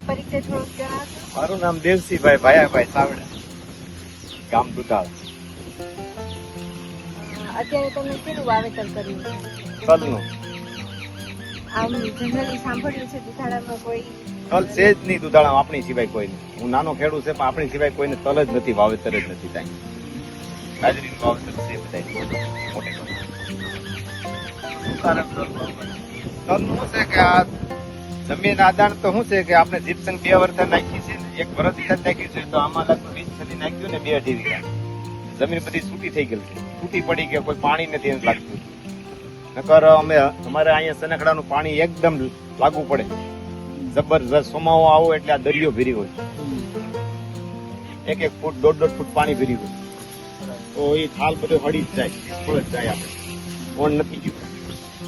પરિચય થોડોક જણાવશો? મારું નામ દેવસીભાઈ ભાયાભાઈ સાવડા, ગામ દુધાળ. અત્યારે તમે શેનું વાવેતર કર્યું છે? તલનું. આમ જનરલી સાંભળ્યું છે દુધાળામાં કોઈ તલ છે જ નહીં દુધાળામાં આપણી સિવાય કોઈ નહીં. હું નાનો ખેડૂત છે પણ આપણી સિવાય કોઈને તલ જ નથી, વાવેતર જ નથી થાય. બાજરીનું વાવેતર છે બધા મોટે તલનું શું છે કે આ જમીન આદાન તો શું છે કે આપણે જીપ્સમ 2 વર્ષ નાખી છે ને, 1 વર્ષ નાખ્યું છે તો આમાં લગભગ 20 છડી નાખ્યું ને 2 અઢી વીઘા જમીન બધી છૂટી થઈ ગઈ છે, તૂટી પડી ગઈ, કોઈ પાણી નથી એમ લાગતું. નકર અમારે અહીંયા સનખડાનું પાણી એકદમ લાગુ પડે, જબરજસ્ત. સોમાવો આવો એટલે આ દરિયો ભરી હોય, 1-1 ફૂટ 1.5 ફૂટ પાણી ભરી હોય તો એ થાલ બધો હળી જ જાય, ફૂલ જ જાય. આપણે કોણ નથી ગયું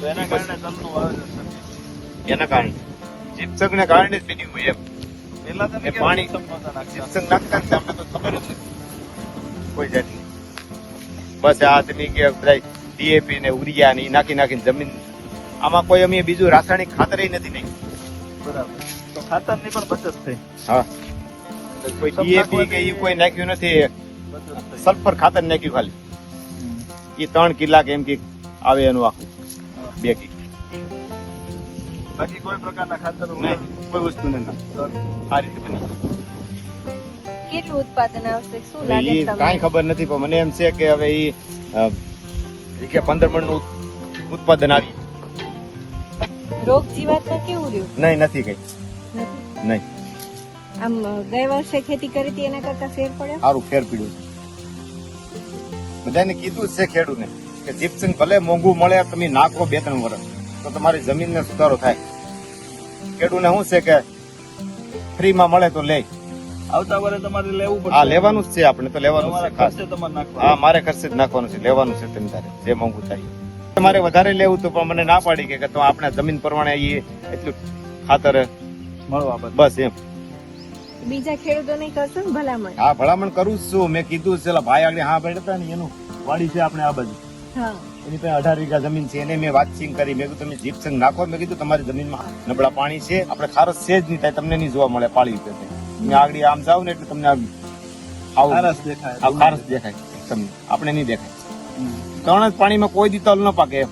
તો એના કારણે તલનું વાવેતર એના કારણે જીપ્સમને કારણે જ બન્યું હોય એમ. પેલા તમે પાણી જીપ્સમ નાખતા ને આપણે તો ખબર જ નથી કોઈ જાતની. બસ આ તમે કે બધા ડીએપી ને ઉરિયા ને નાખીને જમીન, આમાં કોઈ અમે બીજું રાસાયણિક ખાતર નથી નાખ્યું. બરાબર, તો ખાતરની પણ બચત થઈ. હા, કોઈ ડીએપી કે એ કોઈ નાખ્યું નથી, સલ્ફર ખાતર નાખ્યું ખાલી. એ 3 કિલા કે એમ કે આવે એનું આખું 2 કિલો. બાકી કોઈ પ્રકારના ખાતરો નહીં, કોઈ વસ્તુ નહીં. આ રીતે બની કેટલું ઉત્પાદન આવશે? શું એ લાગે કાંઈ તમને? ખબર નથી પણ મને એમ છે કે હવે એ કે 15 મણનું ઉત્પાદન આવી. રોગ જીવાતમાં કેવું રહ્યું? નહીં, નથી કઈ નથી? નહીં. આમ ગઈ વર્ષે ખેતી કરી હતી એના કરતા ફેર પડ્યો? સારું ફેર પીડ્યું છે. બધાને કીધું જ છે ખેડૂતને કે જીપ્સમ ભલે મોંઘું મળે, તમે નાખો 2-3 વર્ષ તો તમારી જમીનને સુધારો થાય. ખેડૂતને શું છે કે ફ્રીમાં મળે તો લે. આવતા વર્ષે તમારે લેવું પડશે. હા, લેવાનું જ છે, આપણે તો લેવાનું તમારા છે ખાસ. ખર્ચે તમારે નાખવાનું. હા, મારે ખર્ચે જ નાખવાનું છે, લેવાનું છે તમે તારે જે મોંઘું થાય. મારે વધારે લેવું તો પણ મને ના પાડી કે તો આપણે જમીન પ્રમાણે એટલું ખાતર મળવા બદલ. બસ એમ. બીજા ખેડૂતોને કરશો ને ભલામણ? હા, ભલામણ કરું જ છું. મેં કીધું છે ભાઈ આગળ હા બેઠા ને એનું વાડી છે આપણે આ બાજુ, હા. એની પાસે 18 વીઘા જમીન છે, એને મેં વાતચીત કરી. મેં કીધું તમે જીપ્સમ નાખો, મેં કીધું તમારી જમીનમાં નબળા પાણી છે, આપણે ખારસ છે જ નહીં થાય, તમને નહીં જોવા મળે પાળી રીતે. તમે આગળ આમ જાવ ને એટલે તમને આવું ખારસ દેખાય. ખારસ દેખાય તમને, આપણે નહીં દેખાય. 3 જ પાણીમાં કોઈ દી તલ ન પાકે એમ.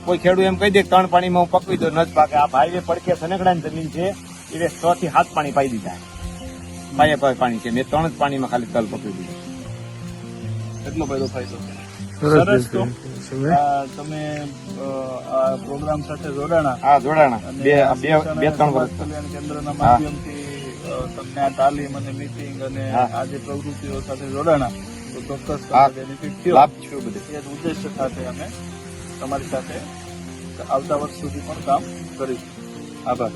કોઈ ખેડૂત એમ કહી દે 3 પાણીમાં હું પકવી દઉં, ન જ પાકે. આ ભાઈ પડકે સનકડાની જમીન છે, એ 6 થી 7 પાણી પાઈ દીધા, પાયે પાણી છે. મેં 3 જ પાણીમાં ખાલી તલ પકવી દીધું. એટલો બધો ફાયદો. સરસ. તો તમે આ પ્રોગ્રામ સાથે જોડાણા હા, જોડાણા અને 2-3 વર્ષ. કલ્યાણ કેન્દ્રના માધ્યમથી તમને આ તાલીમ અને મીટિંગ અને હા. આ જે પ્રવૃત્તિઓ સાથે જોડાણા તો ચોક્કસ હા. બેનિફિટ થયો. લાભ છું બધે. એ જ ઉદ્દેશ્ય સાથે અમે તમારી સાથે આવતા વર્ષ સુધી પણ કામ કરીશું. આભાર.